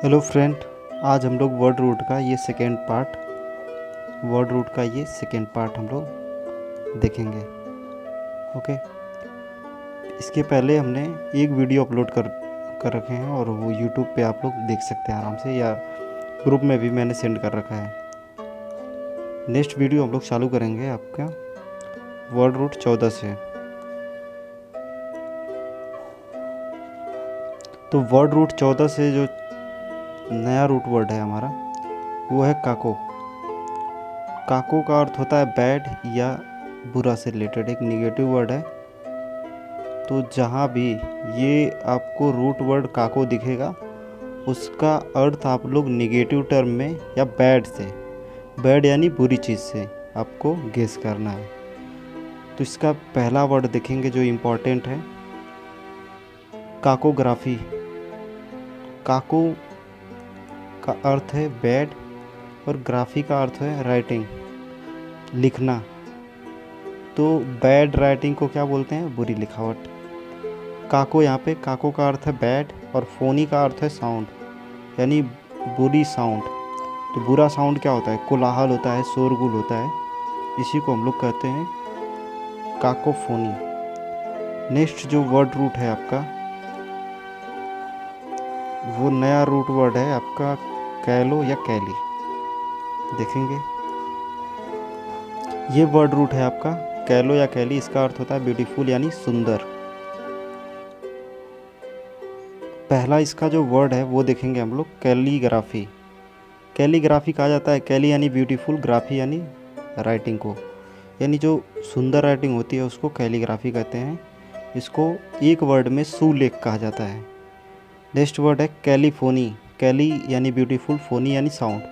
Hello friend, आज हम लोग वर्ड रूट का ये सेकेंड पार्ट हम लोग देखेंगे। ओके। इसके पहले हमने एक वीडियो अपलोड कर रखे हैं और वो यूट्यूब पे आप लोग देख सकते हैं आराम से, या ग्रुप में भी मैंने सेंड कर रखा है। नेक्स्ट वीडियो हम लोग चालू करेंगे आपका वर्ड रूट 14 से। तो वर्ड रूट 14 से जो नया रूट वर्ड है हमारा वो है काको। काको का अर्थ होता है बैड या बुरा से रिलेटेड, एक निगेटिव वर्ड है। तो जहाँ भी ये आपको रूट वर्ड काको दिखेगा उसका अर्थ आप लोग निगेटिव टर्म में या बैड से, बैड यानी बुरी चीज़ से आपको गेस करना है। तो इसका पहला वर्ड देखेंगे जो इम्पोर्टेंट है, काकोग्राफी। काको का अर्थ है बैड और ग्राफी का अर्थ है राइटिंग, लिखना। तो बैड राइटिंग को क्या बोलते हैं? बुरी लिखावट। काको, यहाँ पे काको का अर्थ है बैड और फोनी का अर्थ है साउंड, यानी बुरी साउंड। तो बुरा साउंड क्या होता है? कोलाहल होता है, शोरगुल होता है, इसी को हम लोग कहते हैं काकोफोनी। नेक्स्ट जो वर्ड रूट है आपका वो नया रूट वर्ड है आपका कैलो या कैली। देखेंगे ये वर्ड रूट है आपका कैलो या कैली। इसका अर्थ होता है ब्यूटीफुल यानी सुंदर। पहला इसका जो वर्ड है वो देखेंगे हम लोग कैलीग्राफी। कैलीग्राफी कहा जाता है, कैली यानी ब्यूटीफुल, ग्राफी यानी राइटिंग को, यानी जो सुंदर राइटिंग होती है उसको कैलीग्राफी कहते हैं। इसको एक वर्ड में सुलेख कहा जाता है। नेक्स्ट वर्ड है कैलीफोनी। कैली यानी ब्यूटीफुल, फोनी यानी साउंड।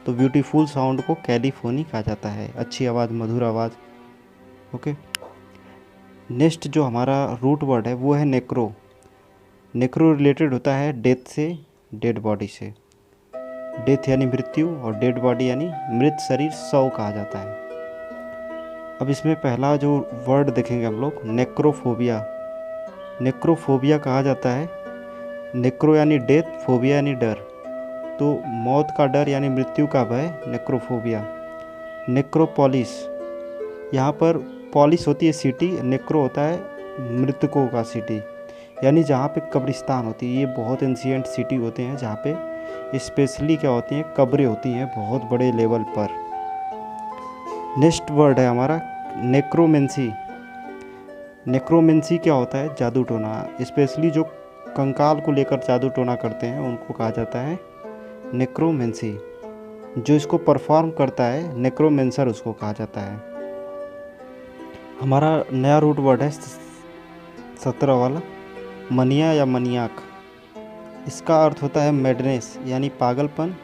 तो ब्यूटीफुल साउंड को कैलीफोनी कहा जाता है, अच्छी आवाज़, मधुर आवाज़। ओके। नेक्स्ट जो हमारा रूट वर्ड है वो है नेक्रो। नेक्रो रिलेटेड होता है डेथ से, डेड बॉडी से। डेथ यानी मृत्यु और डेड बॉडी यानी मृत शरीर, शव कहा जाता है। अब इसमें पहला जो वर्ड देखेंगे हम लोग नेक्रोफोबिया। नेक्रोफोबिया कहा जाता है, नेक्रो यानी डेथ, फोबिया यानी डर। तो मौत का डर यानी मृत्यु का भय, नेक्रोफोबिया। नेक्रोपोलिस, यहाँ पर पॉलिस होती है सिटी, नेक्रो होता है मृतकों का सिटी, यानी जहाँ पे कब्रिस्तान होती है। ये बहुत एंशिएंट सिटी होते हैं जहाँ पे स्पेशली क्या होती हैं, कब्रें होती हैं बहुत बड़े लेवल पर। नेक्स्ट वर्ड है हमारा नेक्रोमेंसी। नेक्रोमेंसी क्या होता है? जादू टोना। स्पेशली जो कंकाल को लेकर जादू टोना करते हैं उनको कहा जाता है नेक्रोमेंसी। जो इसको परफॉर्म करता है नेक्रोमेंसर उसको कहा जाता है। हमारा नया रूट वर्ड है 17 वाला मनिया या मनियाक। इसका अर्थ होता है मैडनेस यानी पागलपन।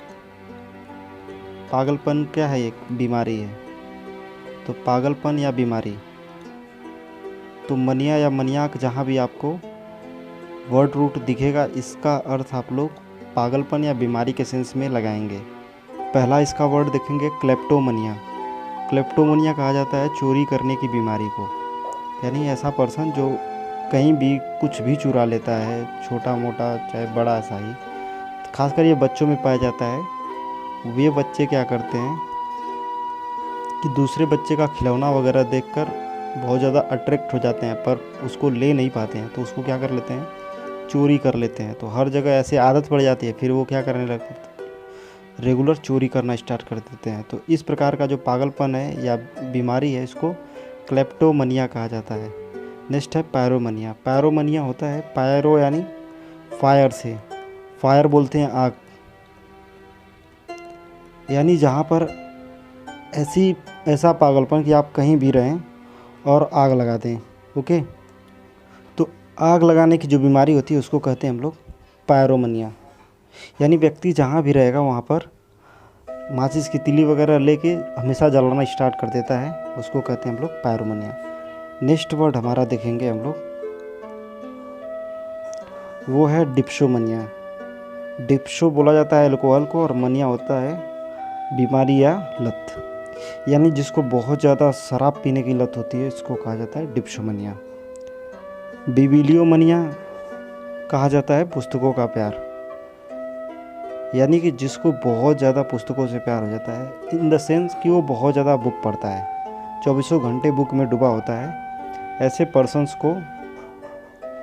पागलपन क्या है? एक बीमारी है, तो पागलपन या बीमारी। तो मनिया या मनियाक जहाँ भी आपको वर्ड रूट दिखेगा इसका अर्थ आप लोग पागलपन या बीमारी के सेंस में लगाएंगे। पहला इसका वर्ड देखेंगे क्लेप्टोमनिया। क्लेप्टोमनिया कहा जाता है चोरी करने की बीमारी को, यानी ऐसा पर्सन जो कहीं भी कुछ भी चुरा लेता है, छोटा मोटा चाहे बड़ा सा ही। खासकर ये बच्चों में पाया जाता है। वे बच्चे क्या करते हैं कि दूसरे बच्चे का खिलौना वगैरह देखकर बहुत ज़्यादा अट्रैक्ट हो जाते हैं, पर उसको ले नहीं पाते हैं, तो उसको क्या कर लेते हैं? चोरी कर लेते हैं। तो हर जगह ऐसे आदत पड़ जाती है, फिर वो क्या करने लगते हैं? रेगुलर चोरी करना स्टार्ट कर देते हैं। तो इस प्रकार का जो पागलपन है या बीमारी है इसको क्लेप्टोमनिया कहा जाता है। नेक्स्ट है पायरोमनिया। पायरोमनिया होता है पायरो यानी फायर से, फायर बोलते हैं आग, यानी जहाँ पर ऐसा पागलपन कि आप कहीं भी रहें और आग लगा दें। ओके। तो आग लगाने की जो बीमारी होती है उसको कहते हैं हम लोग पायरोमनिया, यानी व्यक्ति जहाँ भी रहेगा वहाँ पर माचिस की तीली वगैरह लेके हमेशा जलाना स्टार्ट कर देता है, उसको कहते हैं हम लोग पायरोमनिया। नेक्स्ट वर्ड हमारा देखेंगे हम लोग वो है डिप्सोमनिया। डिप्सो बोला जाता है अल्कोहल को और मनिया होता है बीमारी या लत, यानी जिसको बहुत ज़्यादा शराब पीने की लत होती है इसको कहा जाता है डिप्सोमनिया। बिबिलियोमनिया कहा जाता है पुस्तकों का प्यार। यानी कि जिसको बहुत ज़्यादा पुस्तकों से प्यार हो जाता है, इन द सेंस कि वो बहुत ज़्यादा बुक पढ़ता है, चौबीसों घंटे बुक में डूबा होता है, ऐसे पर्सन्स को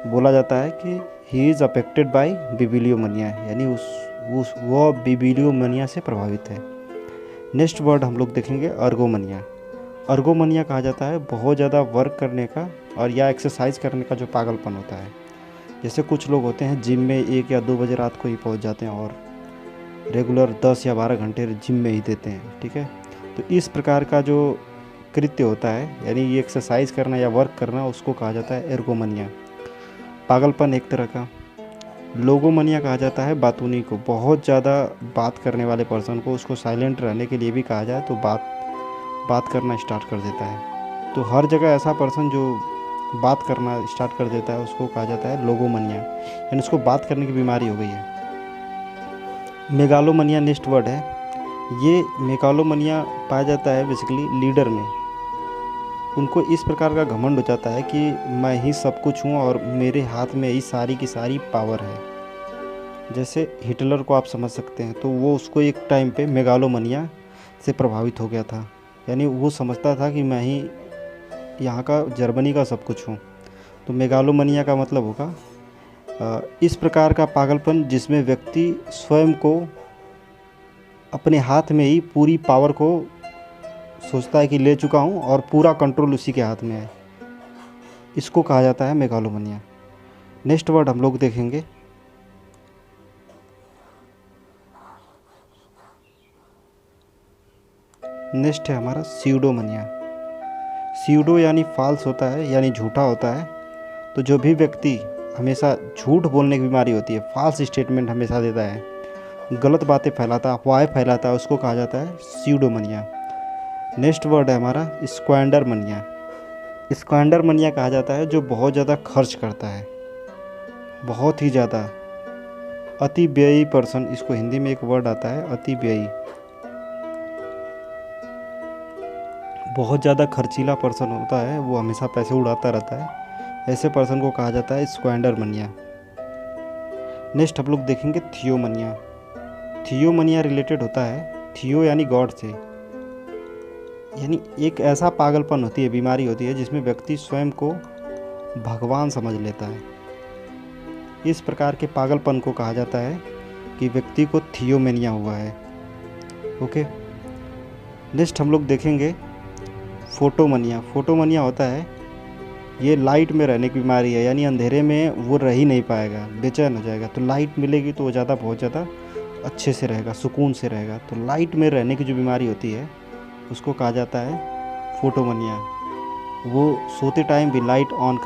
बोला जाता है कि ही इज़ अफेक्टेड बाय बिबिलियोमनिया, यानी वो बिबिलियोमनिया से प्रभावित है। नेक्स्ट वर्ड हम लोग देखेंगे अर्गोमनिया। अर्गोमनिया कहा जाता है बहुत ज़्यादा वर्क करने का और या एक्सरसाइज करने का जो पागलपन होता है। जैसे कुछ लोग होते हैं जिम में 1 या 2 बजे रात को ही पहुंच जाते हैं और रेगुलर 10 या 12 घंटे जिम में ही देते हैं, ठीक है। तो इस प्रकार का जो कृत्य होता है, यानी ये एक्सरसाइज करना या वर्क करना, उसको कहा जाता है एर्गोमनिया, पागलपन एक तरह का। लोगोमनिया कहा जाता है बातूनी को, बहुत ज़्यादा बात करने वाले पर्सन को, उसको साइलेंट रहने के लिए भी कहा जाए तो बात करना स्टार्ट कर देता है। तो हर जगह ऐसा पर्सन जो बात करना स्टार्ट कर देता है उसको कहा जाता है लोगोमनिया, यानी उसको बात करने की बीमारी हो गई है। मेगालोमनिया नेक्स्ट वर्ड है। ये मेगालोमनिया पाया जाता है बेसिकली लीडर में। उनको इस प्रकार का घमंड हो जाता है कि मैं ही सब कुछ हूँ और मेरे हाथ में ही सारी की सारी पावर है। जैसे हिटलर को आप समझ सकते हैं, तो वो उसको एक टाइम पे मेगालोमनिया से प्रभावित हो गया था, यानी वो समझता था कि मैं ही यहाँ का जर्मनी का सब कुछ हूँ। तो मेगालोमनिया का मतलब होगा इस प्रकार का पागलपन जिसमें व्यक्ति स्वयं को अपने हाथ में ही पूरी पावर को सोचता है कि ले चुका हूँ और पूरा कंट्रोल उसी के हाथ में है, इसको कहा जाता है मेगालोमनिया। नेक्स्ट वर्ड हम लोग देखेंगे नेक्स्ट है हमारा स्यूडोमनिया। स्यूडो यानी फॉल्स होता है, यानी झूठा होता है। तो जो भी व्यक्ति हमेशा झूठ बोलने की बीमारी होती है, फॉल्स स्टेटमेंट हमेशा देता है, गलत बातें फैलाता है, अफवाहें फैलाता है, उसको कहा जाता है स्यूडोमनिया। नेक्स्ट वर्ड है हमारा स्क्वैंडरमनिया। स्क्वैंडरमनिया कहा जाता है जो बहुत ज़्यादा खर्च करता है, बहुत ही ज़्यादा अति व्ययी पर्सन, इसको हिंदी में एक वर्ड आता है अति व्ययी, बहुत ज़्यादा खर्चीला पर्सन होता है, वो हमेशा पैसे उड़ाता रहता है, ऐसे पर्सन को कहा जाता है स्क्वैंडरमनिया। नेक्स्ट हम लोग देखेंगे थियोमनिया। थियोमनिया रिलेटेड होता है थियो यानी गॉड से, यानी एक ऐसा पागलपन होती है, बीमारी होती है जिसमें व्यक्ति स्वयं को भगवान समझ लेता है। इस प्रकार के पागलपन को कहा जाता है कि व्यक्ति को थियोमेनिया हुआ है। ओके, नेक्स्ट हम लोग देखेंगे फोटोमनिया। फोटोमनिया होता है ये लाइट में रहने की बीमारी है, यानी अंधेरे में वो रह ही नहीं पाएगा, बेचैन हो जाएगा। तो लाइट मिलेगी तो वो बहुत ज़्यादा अच्छे से रहेगा, सुकून से रहेगा। तो लाइट में रहने की जो बीमारी होती है उसको कहा जाता है फोटोमनिया। वो सोते टाइम भी लाइट ऑन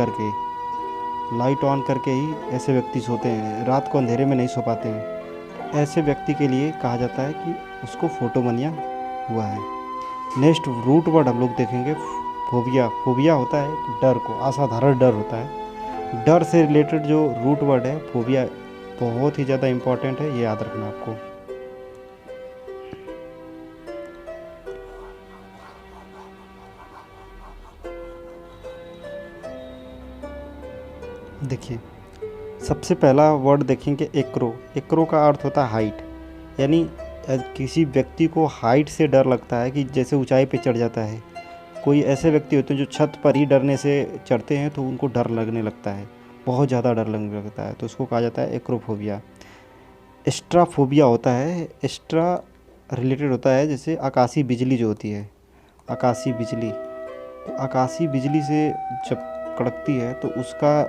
करके ही ऐसे व्यक्ति सोते हैं, रात को अंधेरे में नहीं सो पाते हैं। ऐसे व्यक्ति के लिए कहा जाता है कि उसको फोटोमनिया हुआ है। नेक्स्ट रूट वर्ड हम लोग देखेंगे फोबिया। फोबिया होता है डर को, असाधारण डर होता है। डर से रिलेटेड जो रूट वर्ड है फोबिया, बहुत ही ज़्यादा इम्पॉर्टेंट है, ये याद रखना आपको। देखिए, सबसे पहला वर्ड देखेंगे एक्रो। एक्रो का अर्थ होता है हाइट, यानी किसी व्यक्ति को हाइट से डर लगता है कि जैसे ऊंचाई पे चढ़ जाता है। कोई ऐसे व्यक्ति होते हैं जो छत पर ही डरने से चढ़ते हैं तो उनको डर लगने लगता है, बहुत ज़्यादा डर लगने लगता है, तो उसको कहा जाता है एक्रोफोबिया। एस्ट्राफोबिया होता है, एस्ट्रा रिलेटेड होता है जैसे आकाशीय बिजली जो होती है, आकाशीय बिजली। तो आकाशीय बिजली से जब कड़कती है तो उसका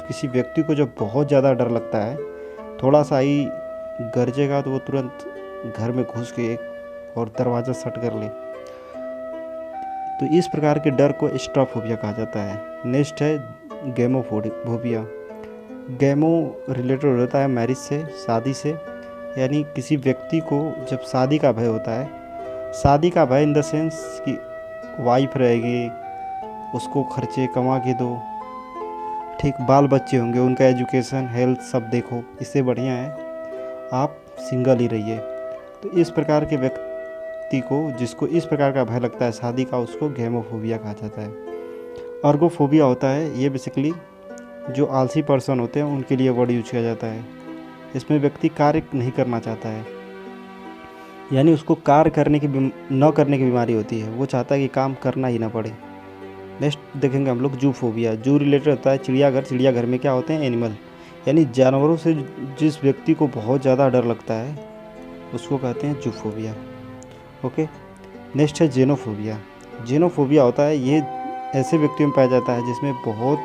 किसी व्यक्ति को जब बहुत ज़्यादा डर लगता है, थोड़ा सा ही गरजेगा तो वो तुरंत घर में घुस के और दरवाज़ा शट कर ले। तो इस प्रकार के डर को एस्ट्राफोबिया कहा जाता है। नेक्स्ट है गैमोफोबिया। गैमो रिलेटेड होता है मैरिज से, शादी से, यानी किसी व्यक्ति को जब शादी का भय होता है, शादी का भय इन द सेंस कि वाइफ रहेगी, उसको खर्चे कमा के दो, ठीक, बाल बच्चे होंगे, उनका एजुकेशन हेल्थ सब देखो, इससे बढ़िया है आप सिंगल ही रहिए। तो इस प्रकार के व्यक्ति को, जिसको इस प्रकार का भय लगता है शादी का, उसको गैमोफोबिया कहा जाता है। अर्गोफोबिया होता है, ये बेसिकली जो आलसी पर्सन होते हैं उनके लिए वर्ड यूज किया जाता है। इसमें व्यक्ति कार्य नहीं करना चाहता है, यानी उसको कार्य करने की न करने की बीमारी होती है, वो चाहता है कि काम करना ही ना पड़े। नेक्स्ट देखेंगे हम लोग जूफोबिया। जू रिलेटेड होता है चिड़ियाघर। चिड़ियाघर में क्या होते हैं? एनिमल, यानी जानवरों से जिस व्यक्ति को बहुत ज़्यादा डर लगता है उसको कहते हैं जूफोबिया। ओके। नेक्स्ट है जेनोफोबिया। जेनोफोबिया होता है ये ऐसे व्यक्तियों में पाया जाता है जिसमें बहुत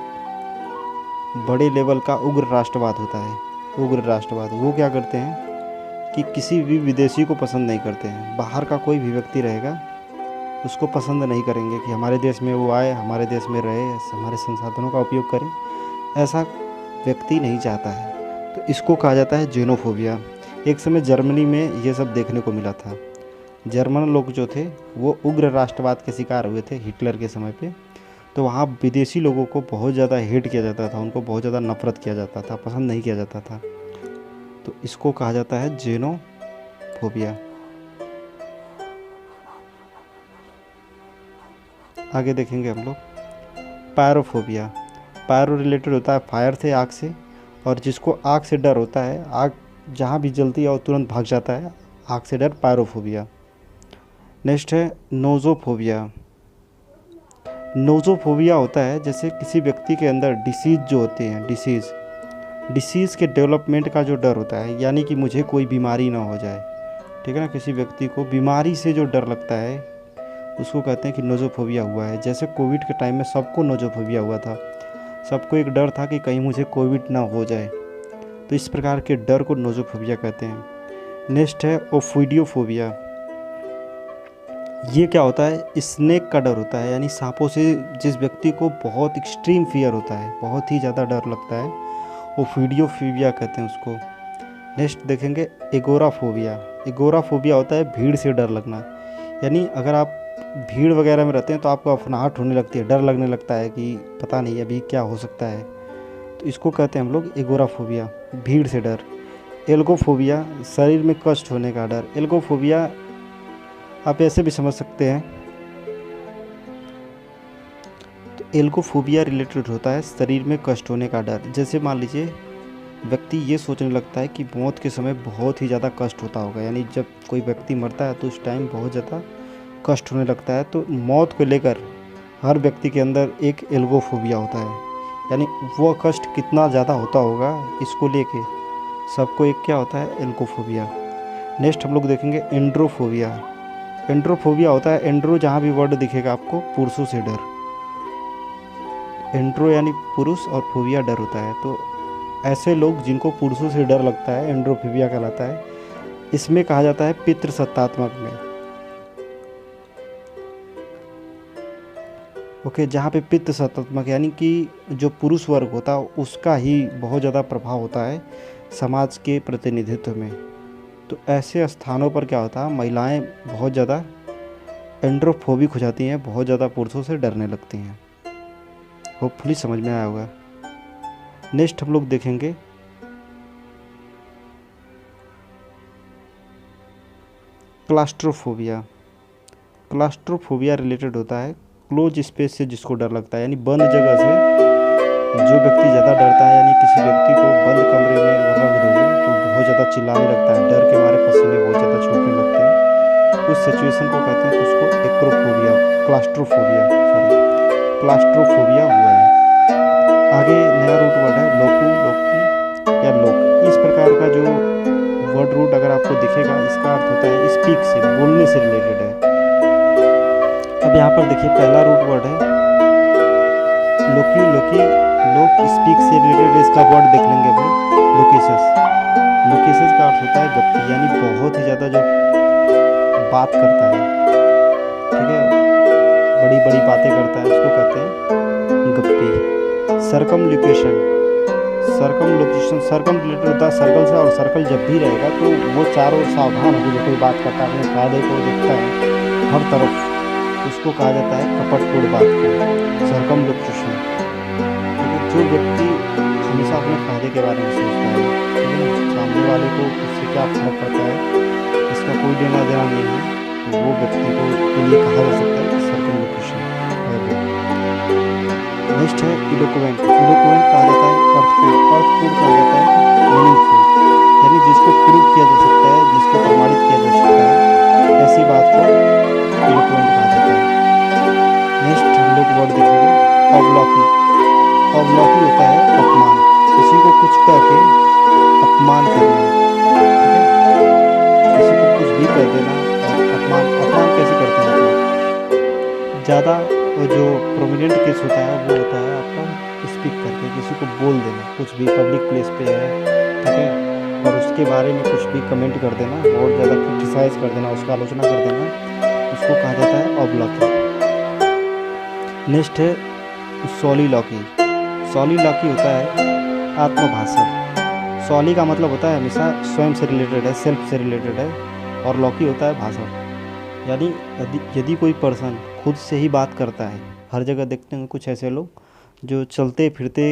बड़े लेवल का उग्र राष्ट्रवाद होता है। उग्र राष्ट्रवाद, वो क्या करते हैं कि किसी भी विदेशी को पसंद नहीं करते हैं। बाहर का कोई भी व्यक्ति रहेगा उसको पसंद नहीं करेंगे कि हमारे देश में वो आए, हमारे देश में रहे, हमारे संसाधनों का उपयोग करें, ऐसा व्यक्ति नहीं चाहता है। तो इसको कहा जाता है जेनोफोबिया। एक समय जर्मनी में ये सब देखने को मिला था। जर्मन लोग जो थे वो उग्र राष्ट्रवाद के शिकार हुए थे हिटलर के समय पे। तो वहाँ विदेशी लोगों को बहुत ज़्यादा हेट किया जाता था, उनको बहुत ज़्यादा नफरत किया जाता था, पसंद नहीं किया जाता था। तो इसको कहा जाता है जेनोफोबिया। आगे देखेंगे हम लोग पायरोफोबिया। पायरो रिलेटेड होता है फायर से, आग से, और जिसको आग से डर होता है, आग जहाँ भी जलती है और तुरंत भाग जाता है, आग से डर, पायरोफोबिया। नेक्स्ट है नोज़ोफोबिया। नोज़ोफोबिया होता है जैसे किसी व्यक्ति के अंदर डिसीज़ जो होते हैं, डिसीज़ के डेवलपमेंट का जो डर होता है, यानी कि मुझे कोई बीमारी ना हो जाए। ठीक है ना, किसी व्यक्ति को बीमारी से जो डर लगता है उसको कहते हैं कि नोज़ोफोबिया हुआ है। जैसे कोविड के टाइम में सबको नोज़ोफोबिया हुआ था, सबको एक डर था कि कहीं मुझे कोविड ना हो जाए। तो इस प्रकार के डर को नोज़ोफोबिया कहते हैं। नेक्स्ट है ओफिडियोफोबिया। ये क्या होता है? स्नेक का डर होता है, यानी सांपों से जिस व्यक्ति को बहुत एक्सट्रीम फियर होता है, बहुत ही ज़्यादा डर लगता है, ओफिडियोफोबिया कहते हैं उसको। नेक्स्ट देखेंगे एगोराफोबिया। एगोराफोबिया होता है भीड़ से डर लगना, यानी अगर आप भीड़ वगैरह में रहते हैं तो आपको अफनाहट होने लगती है, डर लगने लगता है कि पता नहीं अभी क्या हो सकता है। तो इसको कहते हैं हम लोग एगोराफोबिया, भीड़ से डर। एल्गोफोबिया, शरीर में कष्ट होने का डर। एल्गोफोबिया आप ऐसे भी समझ सकते हैं। तो एल्गोफोबिया रिलेटेड होता है शरीर में कष्ट होने का डर। जैसे मान लीजिए व्यक्ति ये सोचने लगता है कि मौत के समय बहुत ही ज़्यादा कष्ट होता होगा, यानी जब कोई व्यक्ति मरता है तो उस टाइम बहुत ज़्यादा कष्ट होने लगता है। तो मौत को लेकर हर व्यक्ति के अंदर एक एल्गोफोबिया होता है, यानी वो कष्ट कितना ज़्यादा होता होगा इसको लेके सबको एक क्या होता है? एल्गोफोबिया। नेक्स्ट हम लोग देखेंगे एंड्रोफोबिया। एंड्रोफोबिया होता है, एंड्रो जहाँ भी वर्ड दिखेगा आपको, पुरुषों से डर। एंड्रो यानी पुरुष और फोबिया डर होता है। तो ऐसे लोग जिनको पुरुषों से डर लगता है एंड्रोफोबिया कहलाता है। इसमें कहा जाता है पितृसत्तात्मक में। ओके, जहाँ पे पितृसत्तात्मक यानी कि जो पुरुष वर्ग होता है उसका ही बहुत ज़्यादा प्रभाव होता है समाज के प्रतिनिधित्व में। तो ऐसे स्थानों पर क्या होता है, महिलाएं बहुत ज़्यादा एंड्रोफोबिक हो जाती हैं, बहुत ज़्यादा पुरुषों से डरने लगती हैं। होपफुली समझ में आया होगा। नेक्स्ट हम लोग देखेंगे क्लास्ट्रोफोबिया। क्लास्ट्रोफोबिया रिलेटेड होता है क्लोज स्पेस से जिसको डर लगता है, यानी बंद जगह से जो व्यक्ति ज़्यादा डरता है, यानी किसी व्यक्ति को बंद कमरे में रख दोगे तो बहुत ज़्यादा चिल्लाने लगता है, डर के मारे पसीने बहुत ज़्यादा छूटने लगते हैं। उस सिचुएशन को कहते हैं उसको एक्रोफोबिया, क्लास्ट्रोफोबिया हुआ है। आगे नया रूट वर्ड है लोकी या लोक। इस प्रकार का जो वर्ड रूट अगर आपको दिखेगा इसका अर्थ होता है स्पीक से, बोलने से रिलेटेड है। अब यहाँ पर देखिए पहला रूट वर्ड है लोकी। लोक स्पीक से रिलेटेड, इसका वर्ड देख लेंगे अपन लोकेशस। लोकेशस का अर्थ होता है गप्पी, यानी बहुत ही ज़्यादा जो बात करता है, ठीक है, बड़ी बड़ी बातें करता है, उसको कहते हैं गप्पी। सर्कमलोकेशन रिलेटेड होता है सर्कल से, और सर्कल जब भी रहेगा तो वो चारों सावधान होकर जो कोई बात करता है अपने फायदे को देखता है हर तरफ, उसको कहा जाता है कपटपूर्ण बात को, सर्कमलोकेशन। जो व्यक्ति हमेशा अपने फायदे के बारे में सोचता है, ठीक है ना, सामने वाले को उससे क्या फर्क पड़ता है इसका कोई लेना देना नहीं है, तो वो व्यक्ति को के लिए कहा जा सकता है कि सर्कमलोकेशन है वो। नेक्स्ट है इलोक्वेंट। इलोक्वेंट कहा जाता है अर्थपूर्ण कहा जाता है मीनिंगफुल, यानी जिसको प्रूव किया जा सकता है, जिसको प्रमाणित किया जा सकता है, कर देना। और अपमान अपमान कैसे करते हैं मतलब ज़्यादा जो प्रोमिनेंट केस होता है वो होता है आपका स्पीक करके किसी को बोल देना, कुछ भी पब्लिक प्लेस पे है, ठीक है, और उसके बारे में कुछ भी कमेंट कर देना, बहुत ज़्यादा क्रिटिसाइज़ कर देना, उसका आलोचना कर देना, उसको कहा जाता है ऑब्लॉकी। नेक्स्ट है सॉलिलॉकी। सॉलिलॉकी होता है आत्मभाषण। सॉली का मतलब होता है हमेशा स्वयं से रिलेटेड है, सेल्फ से रिलेटेड है, और लॉकी होता है भाषण। यानी यदि कोई पर्सन खुद से ही बात करता है, हर जगह देखते हैं कुछ ऐसे लोग जो चलते फिरते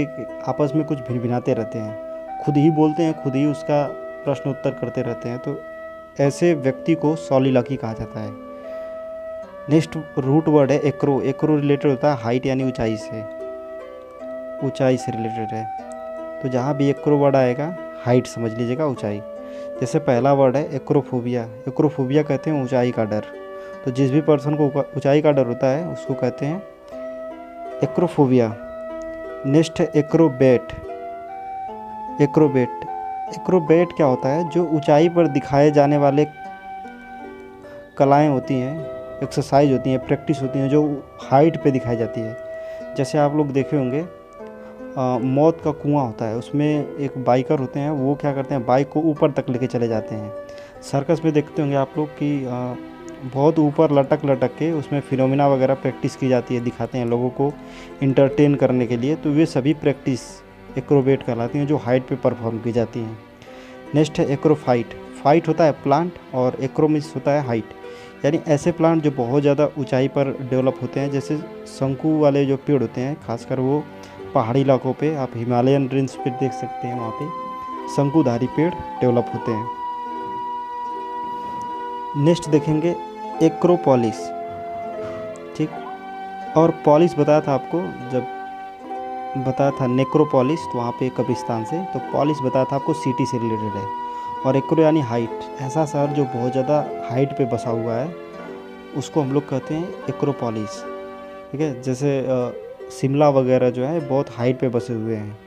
आपस में कुछ भिनभिनाते रहते हैं, खुद ही बोलते हैं, खुद ही उसका प्रश्न उत्तर करते रहते हैं, तो ऐसे व्यक्ति को सॉलिलॉकी कहा जाता है। नेक्स्ट रूट वर्ड है एक्रो। एक्रो रिलेटेड होता है हाइट यानी ऊंचाई से, ऊंचाई से रिलेटेड है। तो जहाँ भी एक्रो वर्ड आएगा हाइट समझ लीजिएगा, ऊंचाई। जैसे पहला वर्ड है एक्रोफोबिया। एक्रोफोबिया कहते हैं ऊंचाई का डर। तो जिस भी पर्सन को ऊंचाई का डर होता है उसको कहते हैं एक्रोफोबिया। नेक्स्ट है एक्रोबैट। एक्रोबैट, एक्रोबैट क्या होता है? जो ऊंचाई पर दिखाए जाने वाले कलाएं होती हैं, एक्सरसाइज होती हैं, प्रैक्टिस होती हैं, जो हाइट पे दिखाई जाती है। जैसे आप लोग देखे होंगे मौत का कुआं होता है, उसमें एक बाइकर होते हैं, वो क्या करते हैं, बाइक को ऊपर तक लेके चले जाते हैं। सर्कस में देखते होंगे आप लोग कि बहुत ऊपर लटक लटक के उसमें फिनोमिना वगैरह प्रैक्टिस की जाती है, दिखाते हैं लोगों को इंटरटेन करने के लिए। तो वे सभी प्रैक्टिस एक्रोबेट कहलाती हैं, जो हाइट पे परफॉर्म की जाती हैं। नेक्स्ट है एक्रोफाइट। फाइट होता है प्लांट और एक्रोमिस होता है हाइट, यानी ऐसे प्लांट जो बहुत ज़्यादा ऊंचाई पर डेवलप होते हैं। जैसे शंकु वाले जो पेड़ होते हैं, खासकर वो पहाड़ी इलाकों पे, आप हिमालयन रेंज पे देख सकते हैं, वहाँ पे शंकुधारी पेड़ डेवलप होते हैं। नेक्स्ट देखेंगे एक्रोपोलिस, ठीक। और पॉलिस बताया था आपको, जब बताया था नेक्रोपोलिस तो वहाँ पे कब्रिस्तान से, तो पॉलिस बताया था आपको सिटी से रिलेटेड है। और एक्रो यानी हाइट, ऐसा शहर जो बहुत ज़्यादा हाइट पे बसा हुआ है उसको हम लोग कहते हैं एक्रोपोलिस, ठीक है। जैसे शिमला वगैरह जो है बहुत हाइट पे बसे हुए हैं,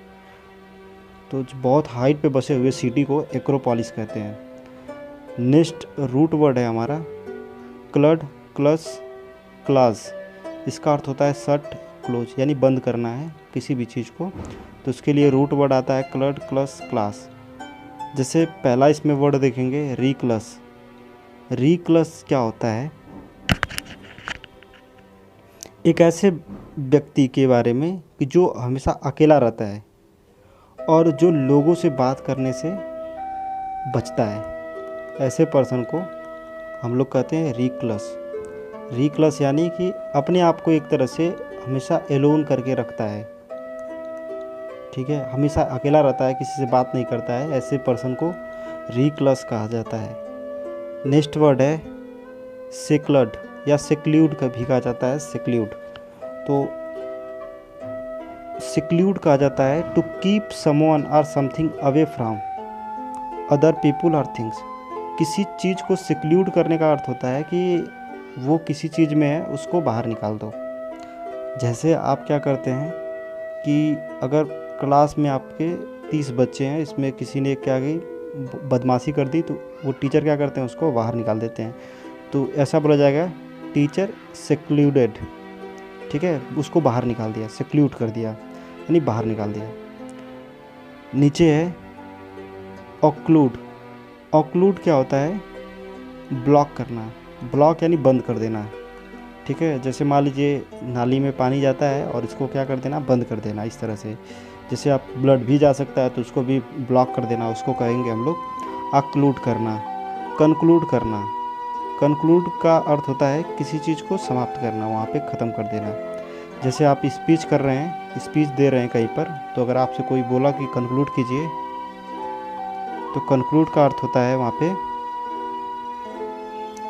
तो बहुत हाइट पे बसे हुए सिटी को एक्रोपोलिस कहते हैं। नेक्स्ट रूट वर्ड है हमारा क्लड, क्लस, क्लास। इसका अर्थ होता है शट, क्लोज, यानी बंद करना है किसी भी चीज़ को, तो उसके लिए रूट वर्ड आता है क्लड, क्लस, क्लास। जैसे पहला इसमें वर्ड देखेंगे रिक्लस। रिक्लस क्या होता है? एक ऐसे व्यक्ति के बारे में कि जो हमेशा अकेला रहता है और जो लोगों से बात करने से बचता है, ऐसे पर्सन को हम लोग कहते हैं रिक्लस। रिक्लस यानी कि अपने आप को एक तरह से हमेशा एलोन करके रखता है, ठीक है, हमेशा अकेला रहता है, किसी से बात नहीं करता है, ऐसे पर्सन को रिक्लस कहा जाता है। नेक्स्ट वर्ड है सेक्लड या सेक्ल्यूड का भी कहा जाता है, सेक्ल्यूड। तो सेक्ल्यूड कहा जाता है टू कीप समवन और something away from other people और थिंग्स। किसी चीज़ को सेक्ल्यूड करने का अर्थ होता है कि वो किसी चीज़ में है उसको बाहर निकाल दो। जैसे आप क्या करते हैं कि अगर क्लास में आपके 30 बच्चे हैं, इसमें किसी ने क्या की बदमाशी कर दी, तो वो टीचर क्या करते हैं, उसको बाहर निकाल देते हैं। तो ऐसा बोला जाएगा टीचर सेक्लूडेड, ठीक है, उसको बाहर निकाल दिया, सेक्ल्यूड कर दिया, यानी बाहर निकाल दिया। नीचे है ऑक्लूड। ऑक्लूड क्या होता है? ब्लॉक करना, ब्लॉक यानी बंद कर देना, ठीक है। जैसे मान लीजिए नाली में पानी जाता है और इसको क्या कर देना, बंद कर देना, इस तरह से। जैसे आप ब्लड भी जा सकता है तो उसको भी ब्लॉक कर देना, उसको कहेंगे हम लोग ऑक्लूड करना। कंक्लूड करना, कंक्लूड का अर्थ होता है किसी चीज़ को समाप्त करना, वहाँ पे ख़त्म कर देना। जैसे आप स्पीच कर रहे हैं, स्पीच दे रहे हैं कहीं पर, तो अगर आपसे कोई बोला कि कंक्लूड कीजिए, तो कंक्लूड का अर्थ होता है वहाँ पे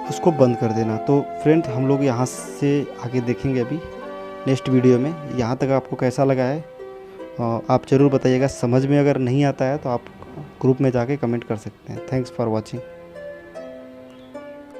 उसको बंद कर देना। तो फ्रेंड, हम लोग यहाँ से आगे देखेंगे अभी नेक्स्ट वीडियो में। यहाँ तक आपको कैसा लगा है आप ज़रूर बताइएगा। समझ में अगर नहीं आता है तो आप ग्रुप में जाके कमेंट कर सकते हैं। Thanks for watching.